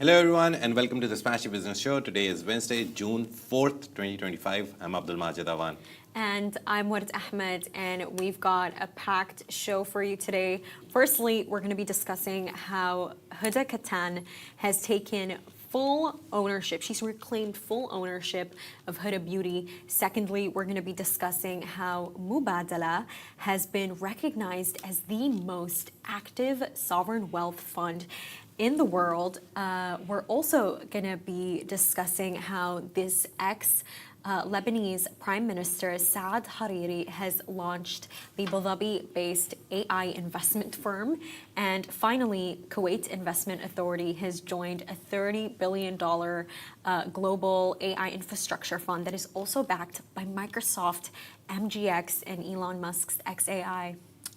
Hello everyone and welcome to the Smashi Business Show. Today is Wednesday, June 4th, 2025. I'm Abdul Majid Awan. And I'm Warad Ahmed, and we've got a packed show for you today. Firstly, we're going to be discussing how Huda Kattan has taken full ownership. She's reclaimed full ownership of Huda Beauty. Secondly, we're going to be discussing how Mubadala has been recognized as the most active sovereign wealth fund in the world. We're also going to be discussing how this Lebanese Prime Minister Saad Hariri has launched the Dhabi-Based AI investment firm. And finally, Kuwait Investment Authority has joined a $30 billion global AI infrastructure fund that is also backed by Microsoft, MGX, and Elon Musk's xAI.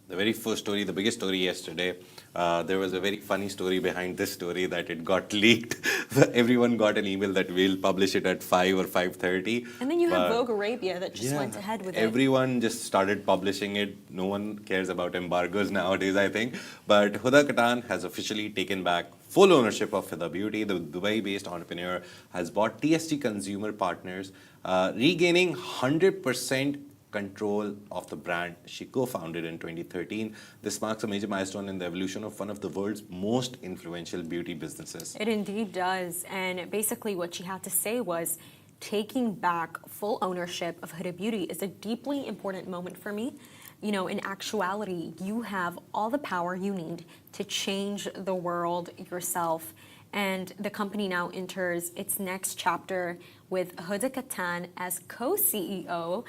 The very first story, the biggest story yesterday, there was a very funny story behind this story that it got leaked. Everyone got an email that we'll publish it at 5 or 5:30. And then you have Vogue Arabia that just went ahead with it. Everyone just started publishing it. No one cares about embargoes nowadays, I think. But Huda Kattan has officially taken back full ownership of Huda Beauty. The Dubai-based entrepreneur has bought TSG Consumer Partners, regaining 100% control of the brand she co-founded in 2013. This marks a major milestone in the evolution of one of the world's most influential beauty businesses. It indeed does. And basically what she had to say was, taking back full ownership of Huda Beauty is a deeply important moment for me. You know, in actuality, you have all the power you need to change the world yourself. And the company now enters its next chapter with Huda Kattan as co-CEO,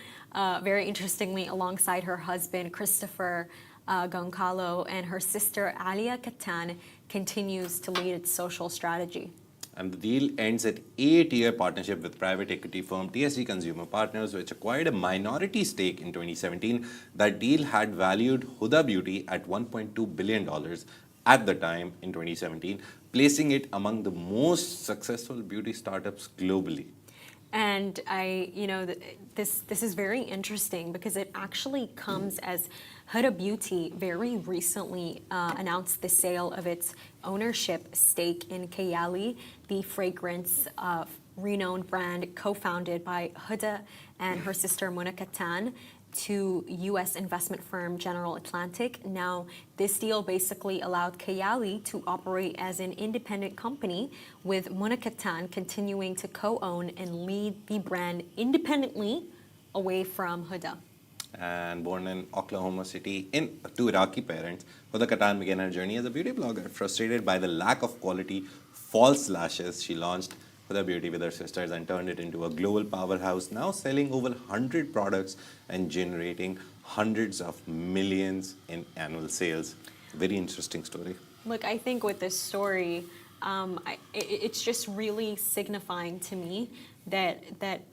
very interestingly, alongside her husband, Christopher Goncalo, and her sister, Alia Kattan, continues to lead its social strategy. And the deal ends at 8-year partnership with private equity firm TSG Consumer Partners, which acquired a minority stake in 2017. That deal had valued Huda Beauty at $1.2 billion at the time in 2017, placing it among the most successful beauty startups globally. And this is very interesting because it actually comes as Huda Beauty very recently announced the sale of its ownership stake in xAI, the fragrance renowned brand co-founded by Huda and her sister Mona Kattan, to U.S. investment firm General Atlantic. Now, this deal basically allowed xAI to operate as an independent company, with Mona Kattan continuing to co-own and lead the brand independently away from Huda. And born in Oklahoma City to Iraqi parents, Huda Kattan began her journey as a beauty blogger. Frustrated by the lack of quality false lashes, she launched Huda Beauty with her sisters and turned it into a global powerhouse, now selling over 100 products and generating hundreds of millions in annual sales. Very interesting story. Look, I think with this story, it's just really signifying to me that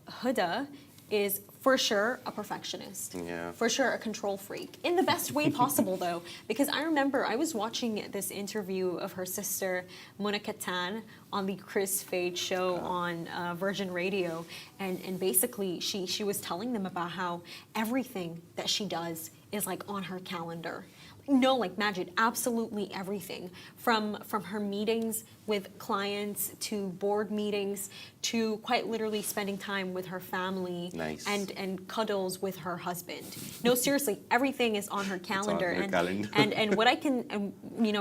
Huda is for sure a perfectionist. Yeah. For sure a control freak. In the best way possible, though. Because I remember I was watching this interview of her sister, Mona Kattan, on the Chris Fade show on Virgin Radio. And basically, she was telling them about how everything that she does is like on her calendar. No, like magic, absolutely everything. From her meetings with clients to board meetings to quite literally spending time with her family. Nice. and cuddles with her husband. No, seriously, everything is on her calendar. It's on her calendar. and what I can,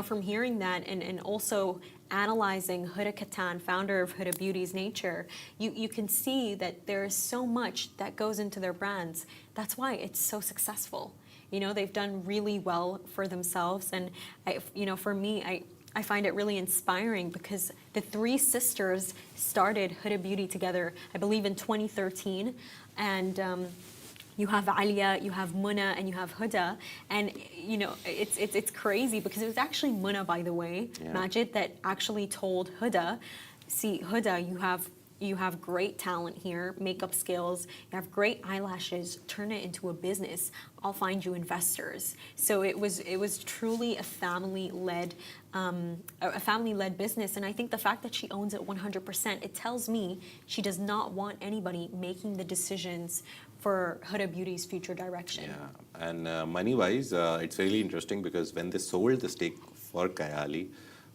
from hearing that and also analyzing Huda Kattan, founder of Huda Beauty's nature, you can see that there is so much that goes into their brands. That's why it's so successful. They've done really well for themselves. And, for me, I find it really inspiring because the three sisters started Huda Beauty together, I believe, in 2013. And you have Alia, you have Muna, and you have Huda. And, it's crazy because it was actually Muna, by the way, Majid, that actually told Huda, see, Huda, you have great talent here, makeup skills, you have great eyelashes, turn it into a business. I'll find you investors. So it was truly a family-led business. And I think the fact that she owns it 100%, it tells me she does not want anybody making the decisions for Huda Beauty's future direction. Yeah, and money-wise, it's really interesting because when they sold the stake for xAI,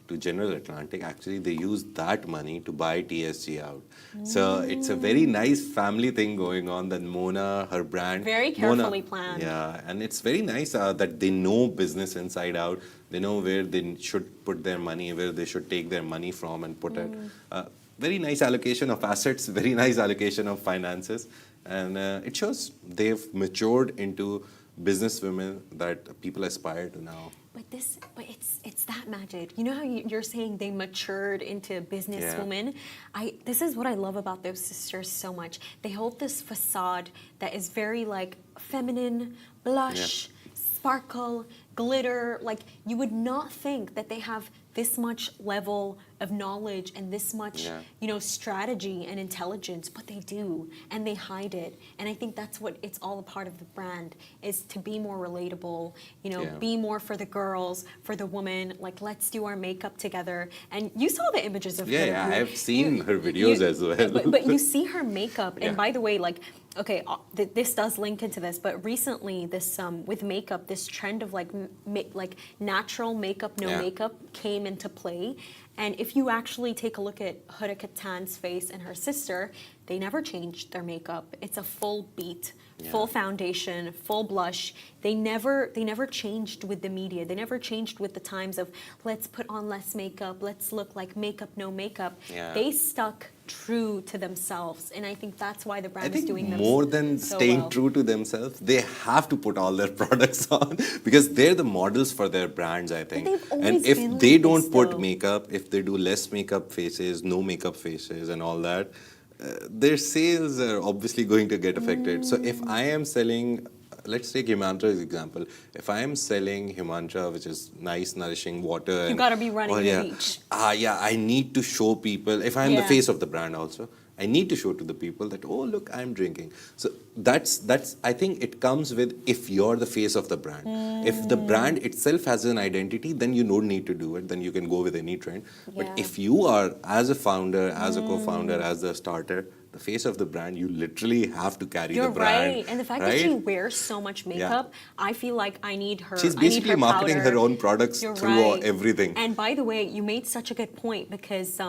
to General Atlantic, actually they used that money to buy TSG out. So it's a very nice family thing going on that Mona, her brand. Very carefully planned. Yeah, and it's very nice that they know business inside out. They know where they should put their money, where they should take their money from and put it. Very nice allocation of assets, very nice allocation of finances. And it shows they've matured into businesswomen that people aspire to now. But it's that magic. You know how you're saying they matured into businesswomen? This is what I love about those sisters so much. They hold this facade that is very like feminine, blush, sparkle, glitter. Like you would not think that they have this much level of knowledge and this much, strategy and intelligence, but they do, and they hide it. And I think that's what it's all a part of the brand, is to be more relatable, be more for the girls, for the woman, like let's do our makeup together. And you saw the images of her. Yeah, I've seen her videos as well. But you see her makeup, and by the way, like, okay, this does link into this, but recently this with makeup, this trend of like natural makeup, no makeup came into play. And if you actually take a look at Huda Kattan's face and her sister, they never changed their makeup. It's a full beat, full foundation, full blush. They never changed with the media. They never changed with the times of let's put on less makeup, let's look like makeup, no makeup. They stuck true to themselves, and I think that's why the brand is doing them more than so staying well. true to themselves, they have to put all their products on because they're the models for their brands, I think. they've always And if been they like don't this, put though. makeup, if they do less makeup faces, no makeup faces and all that, their sales are obviously going to get affected. So if I am selling, let's take Himantra's example. If I am selling Himantra, which is nice, nourishing water, You gotta be running the beach. I need to show people. If I'm the face of the brand, also, I need to show to the people that, oh, look, I'm drinking. So that's. I think it comes with if you're the face of the brand. If the brand itself has an identity, then you don't need to do it. Then you can go with any trend. But if you are, as a founder, as a co-founder, as the starter, the face of the brand, you literally have to carry the brand. You're right. And the fact that she wears so much makeup, I feel like I need her. She's I need basically her marketing powder. her own products through everything. And by the way, you made such a good point because,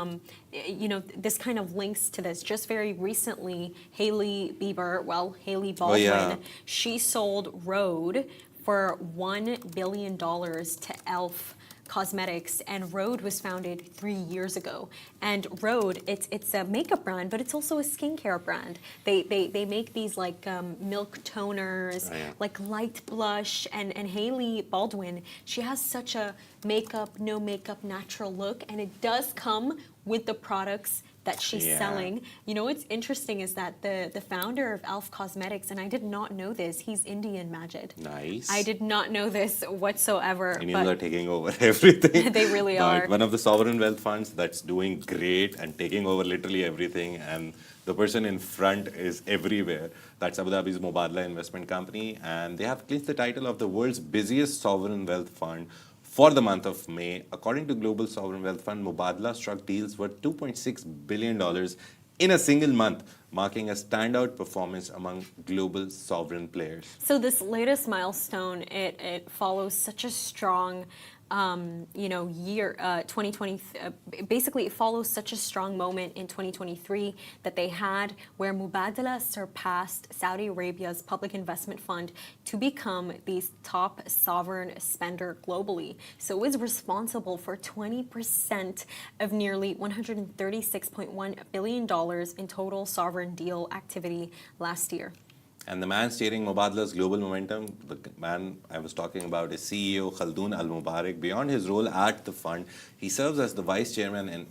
this kind of links to this. Just very recently, Hailey Baldwin, she sold Rhode for $1 billion to e.l.f. Cosmetics, and Rhode was founded 3 years ago. And Rhode, it's a makeup brand, but it's also a skincare brand. They make these like milk toners, like light blush, and Hailey Baldwin, she has such a makeup, no makeup, natural look, and it does come with the products that she's selling. You know what's interesting is that the founder of e.l.f. Cosmetics, and I did not know this, he's Indian, Majid. Nice. I did not know this whatsoever. Indians are taking over everything. They really are. One of the sovereign wealth funds that's doing great and taking over literally everything, and the person in front is everywhere. That's Abu Dhabi's Mubadala investment company, and they have clinched the title of the world's busiest sovereign wealth fund for the month of May. According to Global Sovereign Wealth Fund, Mubadala struck deals worth $2.6 billion in a single month, marking a standout performance among global sovereign players. So this latest milestone, it follows such a strong year, 2020, basically it follows such a strong moment in 2023 that they had where Mubadala surpassed Saudi Arabia's public investment fund to become the top sovereign spender globally. So it was responsible for 20% of nearly $136.1 billion in total sovereign deal activity last year. And the man steering Mubadala's global momentum, the man I was talking about, is CEO Khaldun Al Mubarak. Beyond his role at the fund, he serves as the vice chairman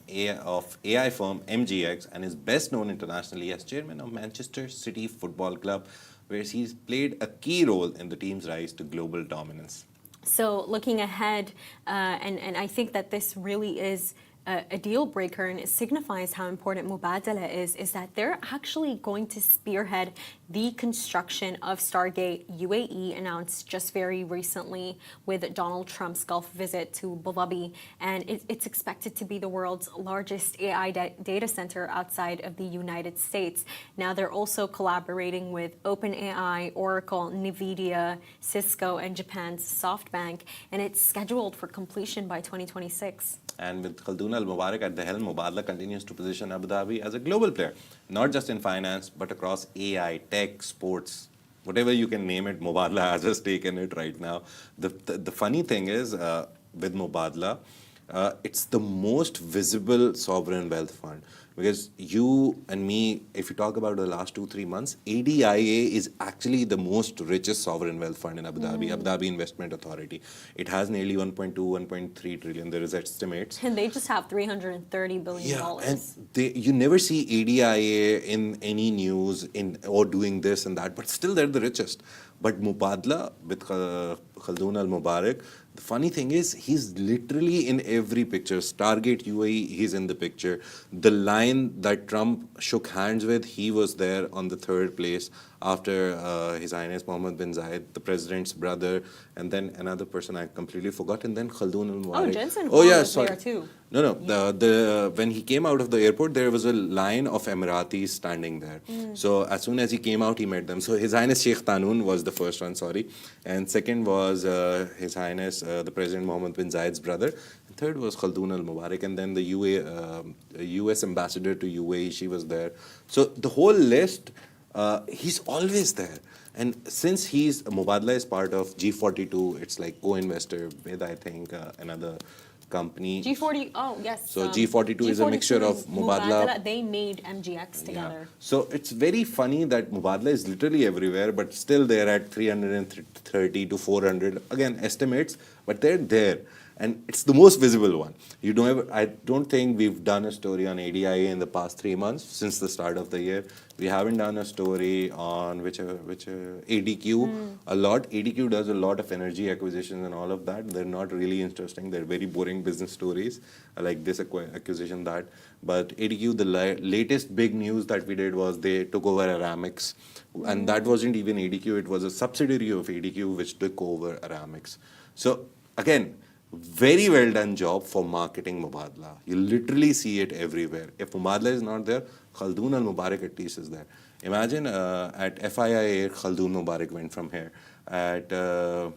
of AI firm MGX and is best known internationally as chairman of Manchester City Football Club, where he's played a key role in the team's rise to global dominance. So looking ahead, and I think that this really is a deal breaker, and it signifies how important Mubadala is that they're actually going to spearhead the construction of Stargate. UAE announced just very recently with Donald Trump's Gulf visit to Abu Dhabi, and it's expected to be the world's largest AI data center outside of the United States. Now they're also collaborating with OpenAI, Oracle, NVIDIA, Cisco, and Japan's SoftBank, and it's scheduled for completion by 2026. And with Khaldun al-Mubarak at the helm, Mubadala continues to position Abu Dhabi as a global player, not just in finance, but across AI, tech, sports, whatever you can name it. Mubadala has a stake in it right now. The funny thing is, with Mubadala, it's the most visible sovereign wealth fund. Because you and me, if you talk about the last 2-3 months, ADIA is actually the most richest sovereign wealth fund in Abu Dhabi, Abu Dhabi Investment Authority. It has nearly 1.2, 1.3 trillion. There is estimates. And they just have $330 billion. Yeah, and you never see ADIA in any news or doing this and that, but still they're the richest. But Mubadala with Khaldun al-Mubarak, the funny thing is, he's literally in every picture. Stargate UAE, he's in the picture. The line that Trump shook hands with, he was there on the third place after His Highness Mohammed bin Zayed, the president's brother, and then another person I completely forgot, and then Khaldun al-Mubarak. Oh, Jensen Huang was there too. No. When he came out of the airport, there was a line of Emiratis standing there. So as soon as he came out, he met them. So His Highness Sheikh Tanoon was the first one, and second was His Highness the President Mohammed bin Zayed's brother. And third was Khaldun al-Mubarak, and then the U.S. ambassador to UAE, she was there. So the whole list, he's always there. And since Mubadala is part of G42, it's like co-investor with, I think, another company. G40, oh yes. So G42 is a mixture of Mubadala. They made MGX together. Yeah. So it's very funny that Mubadala is literally everywhere, but still they're at 330 to 400. Again, estimates, but they're there. And it's the most visible one. I don't think we've done a story on ADIA in the past 3 months since the start of the year. We haven't done a story on which ADQ a lot. ADQ does a lot of energy acquisitions and all of that. They're not really interesting. They're very boring business stories like this acquisition, that. But ADQ, the latest big news that we did was they took over Aramix. And that wasn't even ADQ. It was a subsidiary of ADQ which took over Aramix. So again, very well done job for marketing Mubadala. You literally see it everywhere. If Mubadala is not there, Khaldun al-Mubarak at least is there. Imagine at FII, Khaldun Mubarak went from here. At the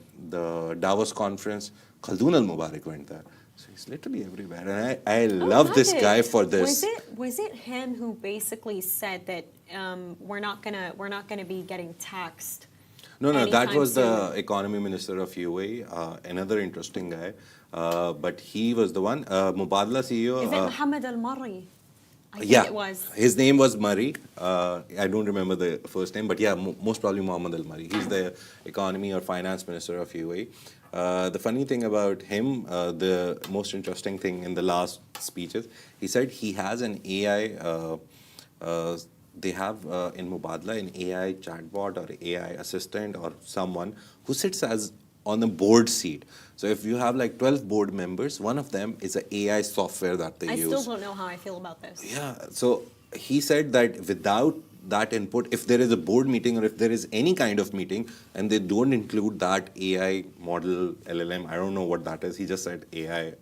Davos conference, Khaldun al-Mubarak went there. So he's literally everywhere. And I love this guy for this. Was it him who basically said that we're not gonna be getting taxed? No, that was the economy minister of UAE, another interesting guy. But he was the one. Mubadala CEO. Is it Mohammed Al-Marri? I think Yeah, it was. his name was Murray. I don't remember the first name, but yeah, most probably Mohammed Al-Marri. He's the economy or finance minister of UAE. The funny thing about him, the most interesting thing in the last speeches, he said he has an AI. They have in Mubadala an AI chatbot or AI assistant or someone who sits as on a board seat. So if you have like 12 board members, one of them is an AI software that they use. I still don't know how I feel about this. Yeah, so he said that without that input, if there is a board meeting or if there is any kind of meeting and they don't include that AI model, LLM, I don't know what that is, he just said AI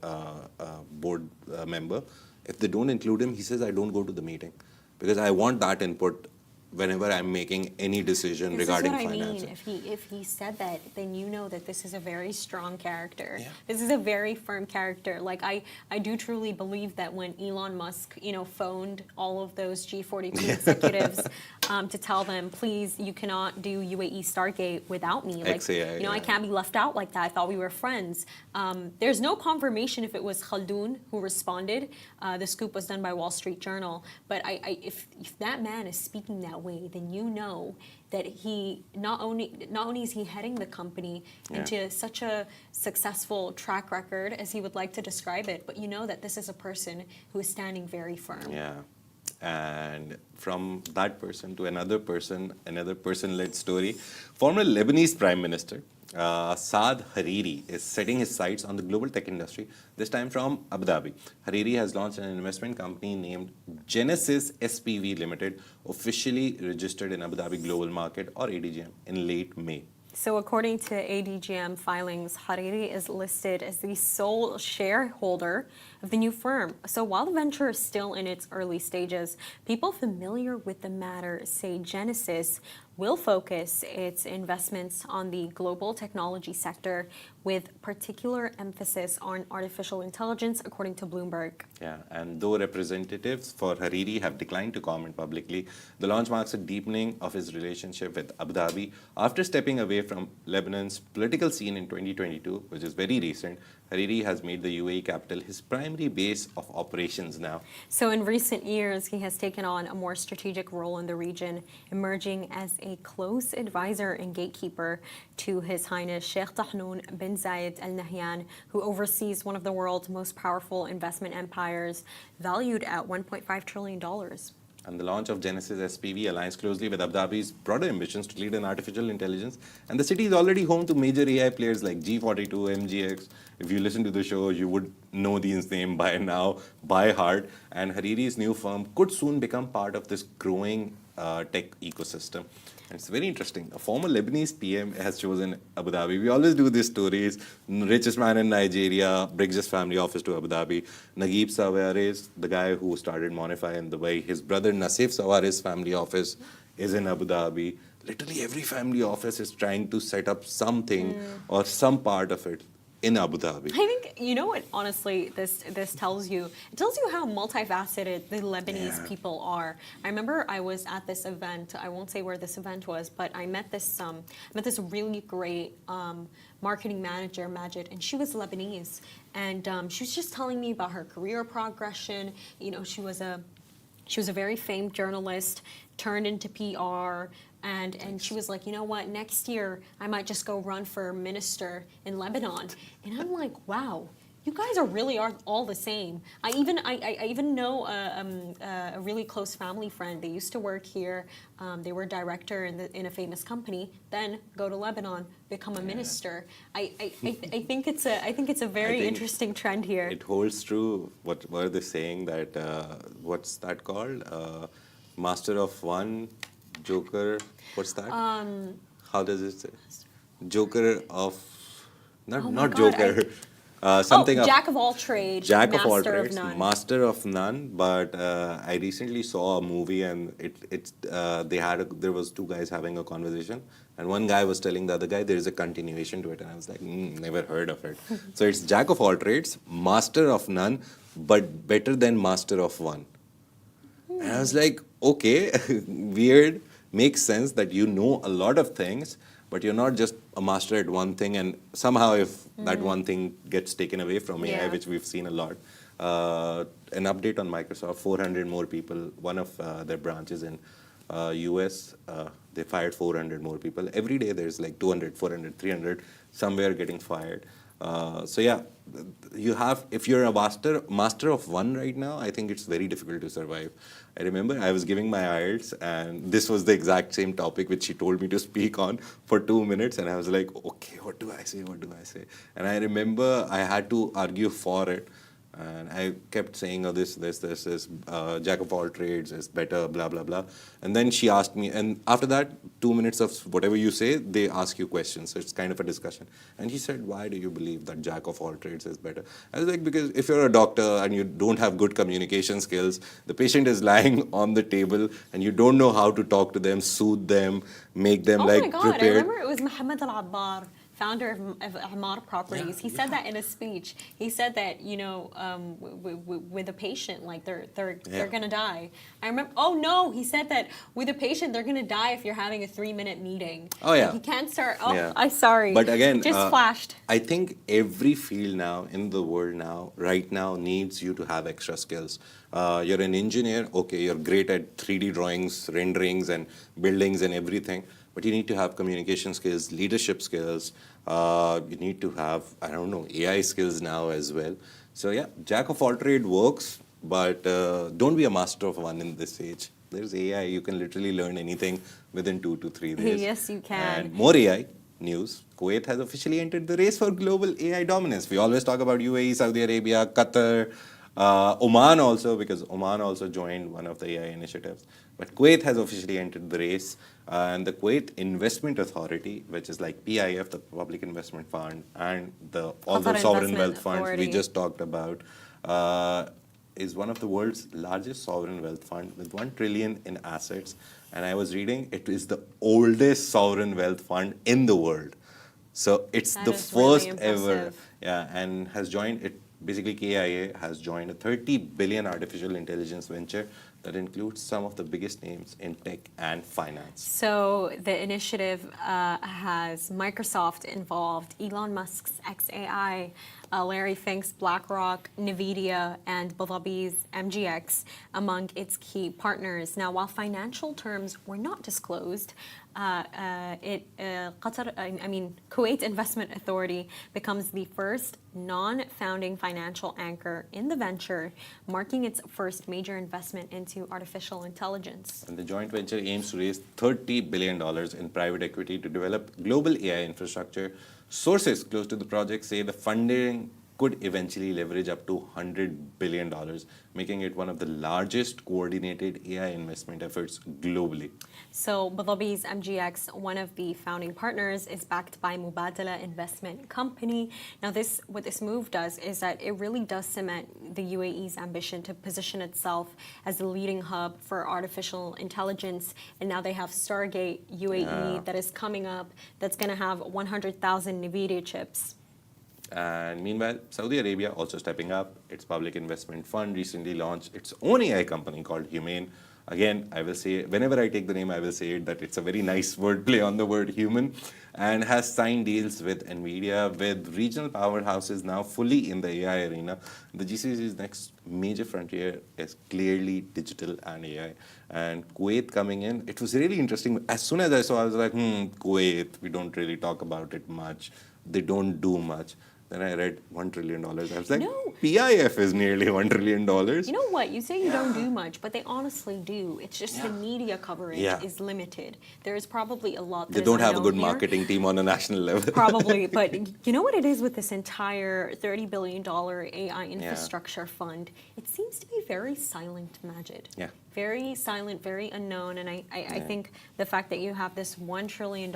board member. If they don't include him, he says, I don't go to the meeting because I want that input whenever I'm making any decision regarding finance. This is what I mean. If he said that, then you know that this is a very strong character. Yeah. This is a very firm character. Like I do truly believe that when Elon Musk, phoned all of those G42 executives to tell them, please, you cannot do UAE Stargate without me. Like, xAI, I can't be left out like that. I thought we were friends. There's no confirmation if it was Khaldun who responded. The scoop was done by Wall Street Journal. But if that man is speaking that way, then you know that he not only is he heading the company into such a successful track record as he would like to describe it, but you know that this is a person who is standing very firm. Yeah. And from that person to another person-led story, former Lebanese Prime Minister, Saad Hariri is setting his sights on the global tech industry, this time from Abu Dhabi. Hariri has launched an investment company named Genesis SPV Limited, officially registered in Abu Dhabi Global Market or ADGM in late May. So according to ADGM filings, Hariri is listed as the sole shareholder of the new firm. So while the venture is still in its early stages, people familiar with the matter say Genesis will focus its investments on the global technology sector with particular emphasis on artificial intelligence, according to Bloomberg. Yeah, and though representatives for Hariri have declined to comment publicly, the launch marks a deepening of his relationship with Abu Dhabi. After stepping away from Lebanon's political scene in 2022, which is very recent, Hariri has made the UAE capital his primary base of operations now. So in recent years, he has taken on a more strategic role in the region, emerging as a close advisor and gatekeeper to His Highness Sheikh Tahnoon bin Zayed Al Nahyan, who oversees one of the world's most powerful investment empires, valued at $1.5 trillion. And the launch of Genesis SPV aligns closely with Abu Dhabi's broader ambitions to lead in artificial intelligence. And the city is already home to major AI players like G42, MGX. If you listen to the show, you would know these names by now, by heart. And Hariri's new firm could soon become part of this growing tech ecosystem. And it's very interesting. A former Lebanese PM has chosen Abu Dhabi. We always do these stories. Richest man in Nigeria brings his family office to Abu Dhabi. Naguib Sawaris, the guy who started Monify in Dubai, his brother Nasif Sawaris' family office is in Abu Dhabi. Literally every family office is trying to set up something or some part of it in Abu Dhabi. I think, you know what, honestly, this tells you? It tells you how multifaceted the Lebanese people are. I remember I was at this event. I won't say where this event was, but I met this really great marketing manager, Majid, and she was Lebanese. And she was just telling me about her career progression. You know, she was a very famed journalist, turned into PR, and she was like, you know what, next year I might just go run for minister in Lebanon. And I'm like, wow, you guys are all the same. I even know a really close family friend. They used to work here. They were a director in a famous company. Then go to Lebanon, become a minister. I think it's a very interesting trend here. It holds true. What are they saying that? What's that called? Master of one, Joker. What's that? How does it say? Joker of not God, Joker. Something Jack of all trades, Jack master of all trades, of none. master of none. But I recently saw a movie, and there was two guys having a conversation, and one guy was telling the other guy there is a continuation to it, and I was like, never heard of it. So it's Jack of all trades, master of none, but better than master of one. And I was like, okay, weird. Makes sense that you know a lot of things, but you're not just a master at one thing. And somehow, if that one thing gets taken away from AI, which we've seen a lot, an update on Microsoft: 400 more people. One of their branches in US, they fired 400 more people. Every day, there's like 200, 400, 300 somewhere getting fired. So yeah, if you're a master of one right now, I think it's very difficult to survive. I remember I was giving my IELTS, and this was the exact same topic which she told me to speak on for 2 minutes, and I was like, okay, what do I say? And I remember I had to argue for it. And I kept saying, oh, this, jack of all trades is better, blah, blah, blah. And then she asked me, and after that, 2 minutes of whatever you say, they ask you questions. So it's kind of a discussion. And she said, why do you believe that jack of all trades is better? I was like, because if you're a doctor and you don't have good communication skills, the patient is lying on the table and you don't know how to talk to them, soothe them, make them my God, prepared. I remember it was Mohammed Al-Abbar, founder of Amar Properties. He said that in a speech. He said that, you know, with a patient, like they're gonna die. I remember. Oh no, he said that with a patient, they're gonna die if you're having a 3-minute meeting. Oh yeah. Like, he can't start. Oh, I'm sorry. But again, it just flashed. I think every field now in the world right now needs you to have extra skills. You're an engineer, okay, you're great at 3D drawings, renderings, and buildings and everything. But you need to have communication skills, leadership skills. You need to have, AI skills now as well. So yeah, jack of all trade works, but don't be a master of one in this age. There's AI. You can literally learn anything within 2 to 3 days. Yes, you can. And more AI. news. Kuwait has officially entered the race for global AI dominance. We always talk about UAE, Saudi Arabia, Qatar, Oman also, because Oman also joined one of the AI initiatives. But Kuwait has officially entered the race, and the Kuwait Investment Authority, which is like PIF, the Public Investment Fund, and all the Qatar sovereign Investment wealth funds we Authority. just talked about, is one of the world's largest sovereign wealth fund with 1 trillion in assets. And I was reading it is the oldest sovereign wealth fund in the world. So it's That the is really first ever, impressive. yeah, and has joined it. Basically, KIA has joined a 30 billion artificial intelligence venture that includes some of the biggest names in tech and finance. So the initiative has Microsoft involved, Elon Musk's xAI, Larry Fink's BlackRock, NVIDIA, and Abu Dhabi's MGX among its key partners. Now, while financial terms were not disclosed, Kuwait Investment Authority becomes the first non-founding financial anchor in the venture, marking its first major investment into artificial intelligence. And the joint venture aims to raise $30 billion in private equity to develop global AI infrastructure. Sources close to the project say the funding could eventually leverage up to $100 billion, making it one of the largest coordinated AI investment efforts globally. So Abu Dhabi's MGX, one of the founding partners, is backed by Mubadala investment company. Now, what this move does is that it really does cement the UAE's ambition to position itself as the leading hub for artificial intelligence. And now they have Stargate UAE that is coming up, that's going to have 100,000 NVIDIA chips. And meanwhile, Saudi Arabia also stepping up. Its public investment fund recently launched its own AI company called Humane. Again, I will say, whenever I take the name, I will say it, that it's a very nice wordplay on the word human, and has signed deals with NVIDIA, with regional powerhouses now fully in the AI arena. The GCC's next major frontier is clearly digital and AI. And Kuwait coming in, it was really interesting. As soon as I saw, I was like, Kuwait, we don't really talk about it much. They don't do much. Then I read $1 trillion. I was like, No. PIF is nearly $1 trillion. You know what? You say you don't do much, but they honestly do. It's just the media coverage is limited. There is probably a lot that They is don't have a unknown good here. marketing team on a national level. Probably, but you know what it is with this entire $30 billion AI infrastructure fund? It seems to be very silent, Majid. Yeah. Very silent, very unknown, and I think the fact that you have this $1 trillion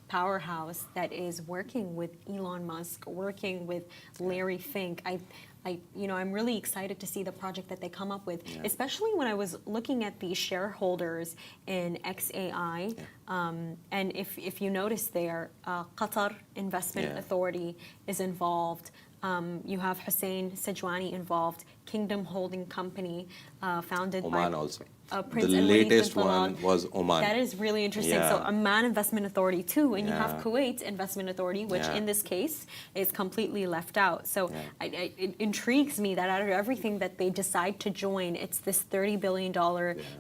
powerhouse that is working with Elon Musk, working with Larry Fink, I'm really excited to see the project that they come up with, especially when I was looking at the shareholders in xAI. And if you notice there, Qatar Investment Authority is involved. You have Hussein Sajwani involved, Kingdom Holding Company, founded Oman by also. Prince The Al Walid latest bin Talal. one was Oman. That is really interesting. So Oman Investment Authority too, and you have Kuwait Investment Authority, which in this case is completely left out. So it intrigues me that out of everything that they decide to join, it's this $30 billion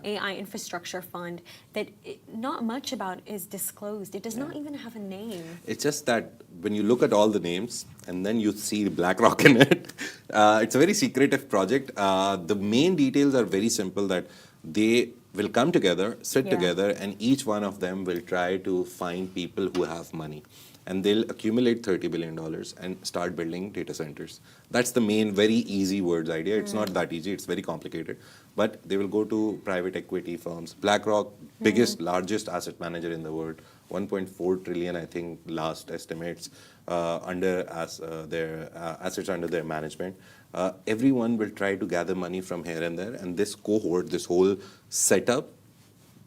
AI infrastructure fund that not much about is disclosed. It does not even have a name. It's just that when you look at all the names and then you see BlackRock in it, it's a very secretive project. The main details are very simple, that they will come together, sit together, and each one of them will try to find people who have money. And they'll accumulate $30 billion and start building data centers. That's the main, very easy words idea. It's not that easy, it's very complicated. But they will go to private equity firms. BlackRock, biggest, largest asset manager in the world, 1.4 trillion, I think, last estimates, their assets under their management. Everyone will try to gather money from here and there, and this cohort, this whole setup,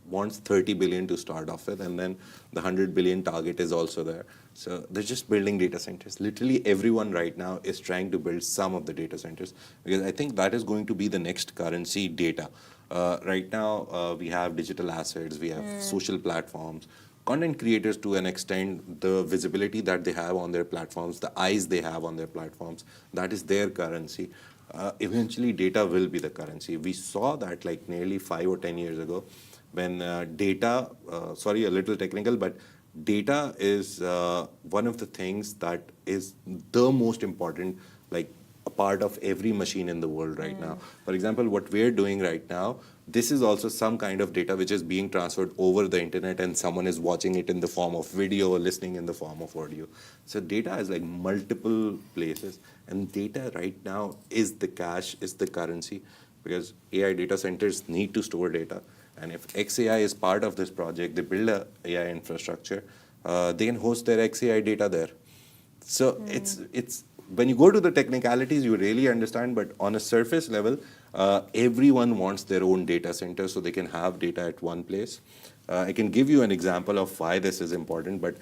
wants 30 billion to start off with, and then the 100 billion target is also there. So they're just building data centers. Literally everyone right now is trying to build some of the data centers, because I think that is going to be the next currency, data. Right now, we have digital assets, we have social platforms, content creators to an extent, the visibility that they have on their platforms, the eyes they have on their platforms, that is their currency. Eventually, data will be the currency. We saw that like nearly 5 or 10 years ago, when data, sorry, a little technical, but data is one of the things that is the most important, like a part of every machine in the world right now. For example, what we're doing right now, this is also some kind of data which is being transferred over the internet, and someone is watching it in the form of video or listening in the form of audio. So data is like multiple places, and data right now is the cash, is the currency, because AI data centers need to store data. And if xAI is part of this project, they build a AI infrastructure, they can host their xAI data there. So it's when you go to the technicalities, you really understand. But on a surface level, everyone wants their own data center so they can have data at one place. I can give you an example of why this is important, but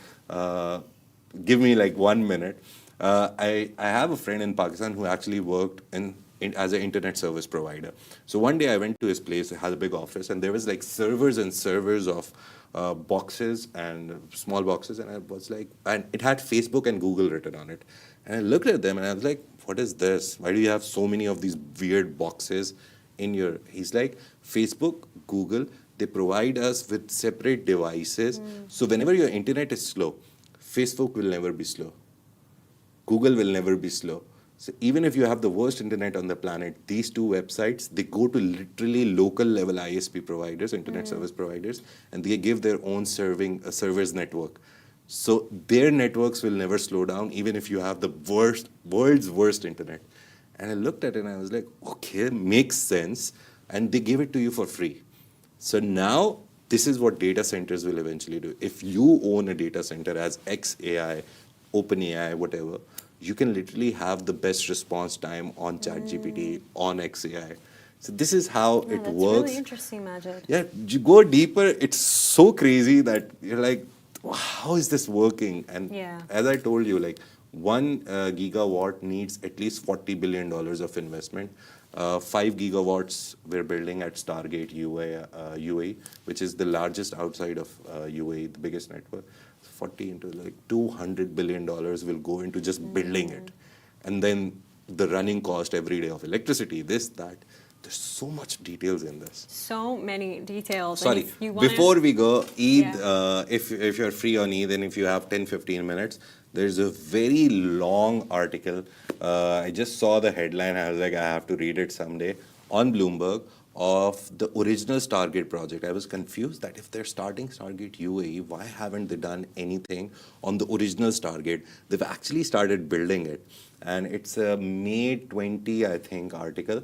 give me like 1 minute. I have a friend in Pakistan who actually worked as an internet service provider. So one day I went to his place, it had a big office, and there was like servers and servers of boxes and small boxes, and I was like, and it had Facebook and Google written on it. And I looked at them and I was like, what is this? Why do you have so many of these weird boxes in your... He's like, Facebook, Google, they provide us with separate devices. So whenever your internet is slow, Facebook will never be slow. Google will never be slow. So even if you have the worst internet on the planet, these two websites, they go to literally local level ISP providers, internet service providers, and they give their own servers network. So their networks will never slow down, even if you have the world's worst internet. And I looked at it and I was like, okay, makes sense. And they give it to you for free. So now this is what data centers will eventually do. If you own a data center as xAI, OpenAI, whatever, you can literally have the best response time on ChatGPT, on xAI. So this is how it that's works. really interesting, Majid. Yeah, you go deeper, it's so crazy that you're like, how is this working? And as I told you, like 1 gigawatt needs at least $40 billion of investment. 5 gigawatts we're building at Stargate UAE, which is the largest outside of UAE, the biggest network. 40 into like $200 billion will go into just building it. And then the running cost every day of electricity, this, that. There's so much details in this. So many details. Sorry, before we go, Eid, if you're free on Eid and if you have 10-15 minutes, there's a very long article. I just saw the headline. I was like, I have to read it someday, on Bloomberg, of the original Stargate project. I was confused that if they're starting Stargate UAE, why haven't they done anything on the original Stargate? They've actually started building it. And it's a May 20, I think, article.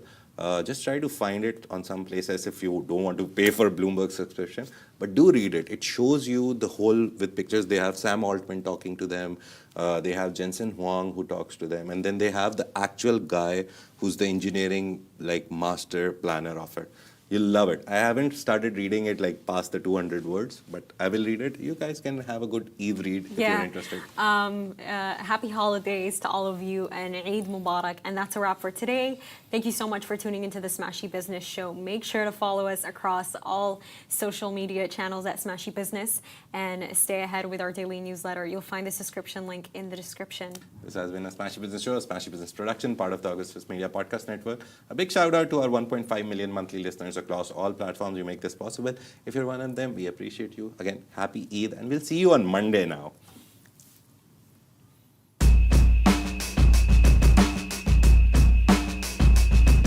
Just try to find it on some places if you don't want to pay for Bloomberg subscription. But do read it. It shows you the whole with pictures. They have Sam Altman talking to them. They have Jensen Huang who talks to them. And then they have the actual guy who's the engineering like master planner of it. You'll love it. I haven't started reading it like past the 200 words, but I will read it. You guys can have a good Eid read if you're interested. Happy holidays to all of you and Eid Mubarak. And that's a wrap for today. Thank you so much for tuning into the Smashi Business Show. Make sure to follow us across all social media channels at Smashi Business and stay ahead with our daily newsletter. You'll find the subscription link in the description. This has been a Smashi Business Show, a Smashi Business production, part of the Augustus Media Podcast Network. A big shout out to our 1.5 million monthly listeners across all platforms. You make this possible. If you're one of them, we appreciate you. Again, happy Eid, and we'll see you on Monday now.